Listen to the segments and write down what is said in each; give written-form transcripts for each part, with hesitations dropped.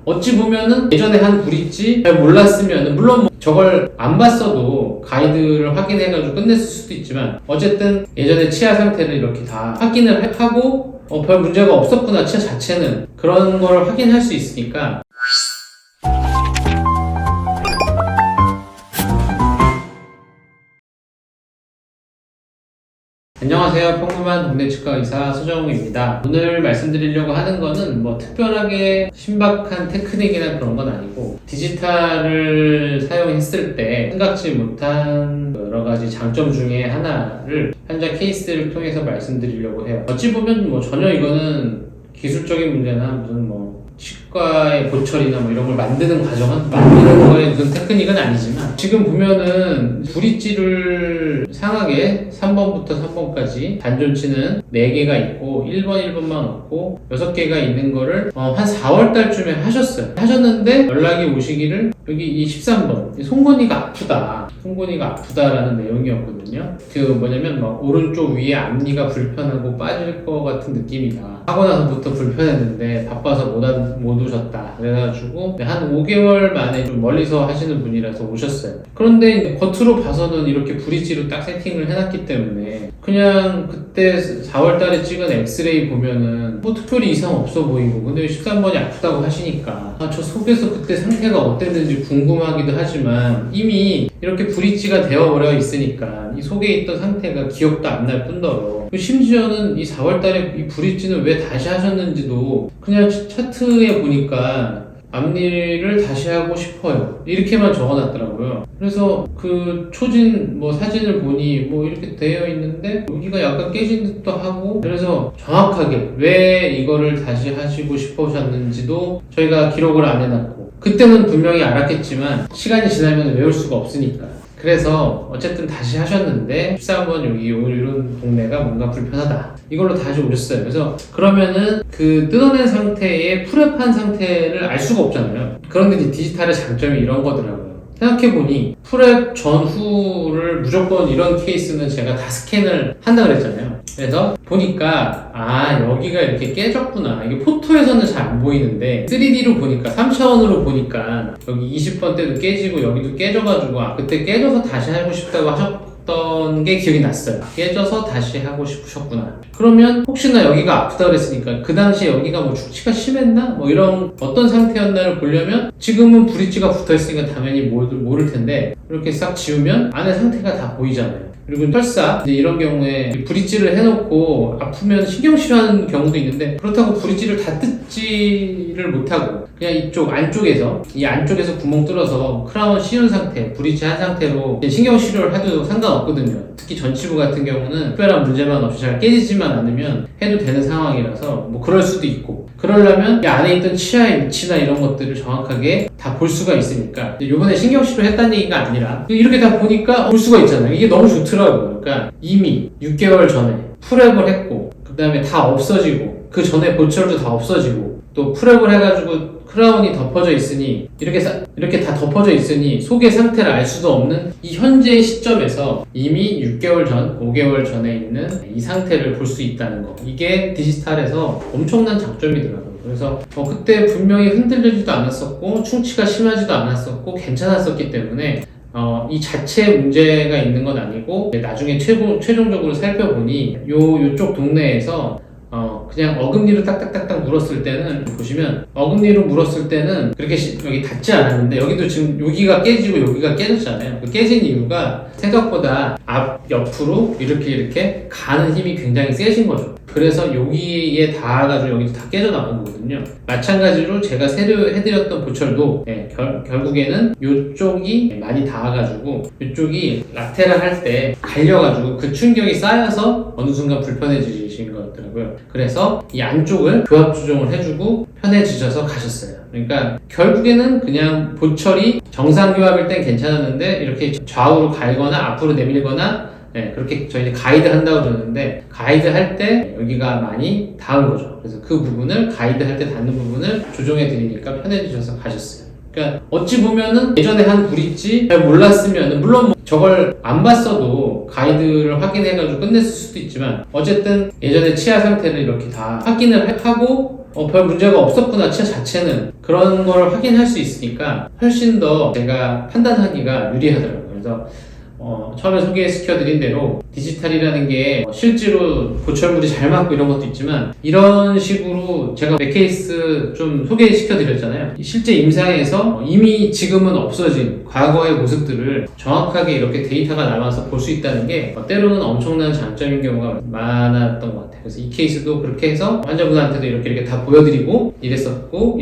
어찌 보면은 예전에 한 브릿지 잘 몰랐으면 물론 뭐 저걸 안 봤어도 가이드를 확인해가지고 끝냈을 수도 있지만 어쨌든 예전에 치아 상태를 이렇게 다 확인을 하고 별 문제가 없었구나 치아 자체는 그런 걸 확인할 수 있으니까. 안녕하세요. 평범한 동네 치과 의사 서정우입니다. 오늘 말씀드리려고 하는 거는 뭐 특별하게 신박한 테크닉이나 그런 건 아니고 디지털을 사용했을 때 생각지 못한 여러 가지 장점 중에 하나를 환자 케이스를 통해서 말씀드리려고 해요. 어찌 보면 뭐 전혀 이거는 기술적인 문제나 무슨 뭐 치과의 보철이나 뭐 이런 걸 만드는 거에 무슨 테크닉은 아니지만 지금 보면은 브릿지를 상하게 3번부터 3번까지 단존치는 4개가 있고 1번 1번만 없고 6개가 있는 거를 한 4월 달쯤에 하셨는데 연락이 오시기를 여기 이 13번 송곳니가 아프다라는 내용이었거든요. 그 뭐냐면 막 오른쪽 위에 앞니가 불편하고 빠질 것 같은 느낌이다. 하고 나서부터 불편했는데 바빠서 못 오셨다. 그래가지고 한 5개월 만에 좀 멀리서 하시는 분이라서 오셨어요. 그런데 겉으로 봐서는 이렇게 브릿지로 딱 세팅을 해놨기 때문에 그냥 그때 4월 달에 찍은 엑스레이 보면은 뭐 특별히 이상 없어 보이고 근데 13번이 아프다고 하시니까 저 속에서 그때 상태가 어땠는지 궁금하기도 하지만 이미 이렇게 브릿지가 되어버려 있으니까 이 속에 있던 상태가 기억도 안 날 뿐더러 심지어는 이 4월달에 이 브릿지는 왜 다시 하셨는지도 그냥 차트에 보니까 앞니를 다시 하고 싶어요 이렇게만 적어놨더라고요. 그래서 그 초진 뭐 사진을 보니 뭐 이렇게 되어 있는데 여기가 약간 깨진 듯도 하고 그래서 정확하게 왜 이거를 다시 하시고 싶으셨는지도 저희가 기록을 안 해놨고 그때는 분명히 알았겠지만 시간이 지나면 외울 수가 없으니까 그래서 어쨌든 다시 하셨는데 13번 여기 이런 동네가 뭔가 불편하다 이걸로 다시 오셨어요. 그래서 그러면은 그 뜯어낸 상태의 프랩한 상태를 알 수가 없잖아요. 그런데 디지털의 장점이 이런 거더라고요. 생각해보니 프랩 전후를 무조건 이런 케이스는 제가 다 스캔을 한다 그랬잖아요. 그래서 보니까 여기가 이렇게 깨졌구나. 이게 포토에서는 잘 안 보이는데 3D로 보니까 3차원으로 보니까 여기 20번 때도 깨지고 여기도 깨져가지고 그때 깨져서 다시 하고 싶다고 하셨던 게 기억이 났어요. 깨져서 다시 하고 싶으셨구나. 그러면 혹시나 여기가 아프다 그랬으니까 그 당시에 여기가 뭐 축치가 심했나? 뭐 이런 어떤 상태였나를 보려면 지금은 브릿지가 붙어있으니까 당연히 모를 텐데 이렇게 싹 지우면 안에 상태가 다 보이잖아요. 그리고 설사 이제 이런 경우에 브릿지를 해놓고 아프면 신경 싫어하는 경우도 있는데 그렇다고 브릿지를 다 뜯지를 못하고 그냥 이쪽 안쪽에서 이 안쪽에서 구멍 뚫어서 크라운 씌운 상태 브릿지 한 상태로 신경 치료를 해도 상관없거든요. 특히 전치부 같은 경우는 특별한 문제만 없이 잘 깨지지만 않으면 해도 되는 상황이라서 뭐 그럴 수도 있고 그러려면 이 안에 있던 치아의 위치나 이런 것들을 정확하게 다 볼 수가 있으니까 요번에 신경치료 했다는 얘기가 아니라 이렇게 다 보니까 볼 수가 있잖아요. 이게 너무 좋더라고요. 그러니까 이미 6개월 전에 프랩을 했고 그 다음에 다 없어지고 그 전에 보철도 다 없어지고 또 프랩을 해가지고 크라운이 덮어져 있으니 이렇게 다 덮어져 있으니 속의 상태를 알 수도 없는 이 현재의 시점에서 이미 6개월 전, 5개월 전에 있는 이 상태를 볼 수 있다는 거 이게 디지털에서 엄청난 장점이더라고요. 그래서 그때 분명히 흔들리지도 않았었고 충치가 심하지도 않았었고 괜찮았었기 때문에 이 자체에 문제가 있는 건 아니고 나중에 최종적으로 살펴보니 요쪽 동네에서 그냥 어금니로 딱딱딱딱 물었을 때는 보시면 어금니로 물었을 때는 그렇게 여기 닿지 않았는데 여기도 지금 여기가 깨지고 여기가 깨졌잖아요. 그 깨진 이유가 생각보다 옆으로 이렇게 가는 힘이 굉장히 세진 거죠. 그래서 여기에 닿아가지고 여기도 다 깨져나간 거거든요. 마찬가지로 제가 해드렸던 보철도 결국에는 이쪽이 많이 닿아가지고 이쪽이 라테랄 할 때 갈려가지고 그 충격이 쌓여서 어느 순간 불편해지신 것 같더라고요. 그래서 이 안쪽을 교합 조정을 해주고 편해지셔서 가셨어요. 그러니까 결국에는 그냥 보철이 정상 교합일 땐 괜찮았는데 이렇게 좌우로 갈거나 앞으로 내밀거나 그렇게 저희는 가이드 한다고 그러는데 가이드 할 때 여기가 많이 닿은 거죠. 그래서 그 부분을 가이드 할 때 닿는 부분을 조정해 드리니까 편해지셔서 가셨어요. 그러니까 어찌 보면은 예전에 한 브릿지 잘 몰랐으면 물론 뭐 저걸 안 봤어도 가이드를 확인해가지고 끝냈을 수도 있지만 어쨌든 예전에 치아 상태를 이렇게 다 확인을 하고 별 문제가 없었구나 치아 자체는 그런 걸 확인할 수 있으니까 훨씬 더 제가 판단하기가 유리하더라고요. 그래서 처음에 소개시켜드린 대로 디지털이라는 게 실제로 보철물이 잘 맞고 이런 것도 있지만 이런 식으로 제가 몇 케이스 좀 소개시켜드렸잖아요. 실제 임상에서 이미 지금은 없어진 과거의 모습들을 정확하게 이렇게 데이터가 남아서 볼 수 있다는 게 때로는 엄청난 장점인 경우가 많았던 것 같아요. 그래서 이 케이스도 그렇게 해서 환자분한테도 이렇게 다 보여드리고 이랬었고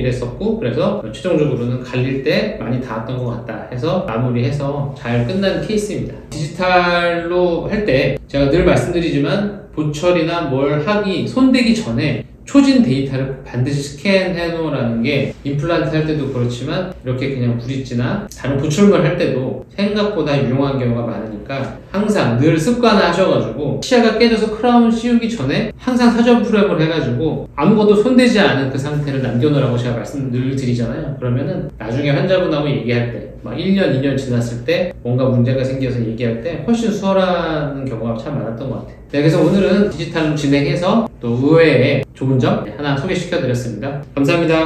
그래서 최종적으로는 갈릴 때 많이 닿았던 것 같다 해서 마무리해서 잘 끝난 케이스입니다. 디지털로 할 때 제가 늘 말씀드리지만 보철이나 뭘 하기 손대기 전에 초진 데이터를 반드시 스캔해 놓으라는 게 임플란트 할 때도 그렇지만 이렇게 그냥 브릿지나 다른 보철물 할 때도 생각보다 유용한 경우가 많으니까 항상 늘 습관화하셔가지고 치아가 깨져서 크라운 씌우기 전에 항상 사전 프랩을 해가지고 아무것도 손대지 않은 그 상태를 남겨놓으라고 제가 말씀 늘 드리잖아요. 그러면은 나중에 환자분하고 얘기할 때 막 1년, 2년 지났을 때 뭔가 문제가 생겨서 얘기할 때 훨씬 수월한 경우가 참 많았던 것 같아요. 네, 그래서 오늘은 디지털로 진행해서 또 의외의 좋은 점 하나 소개시켜 드렸습니다. 감사합니다.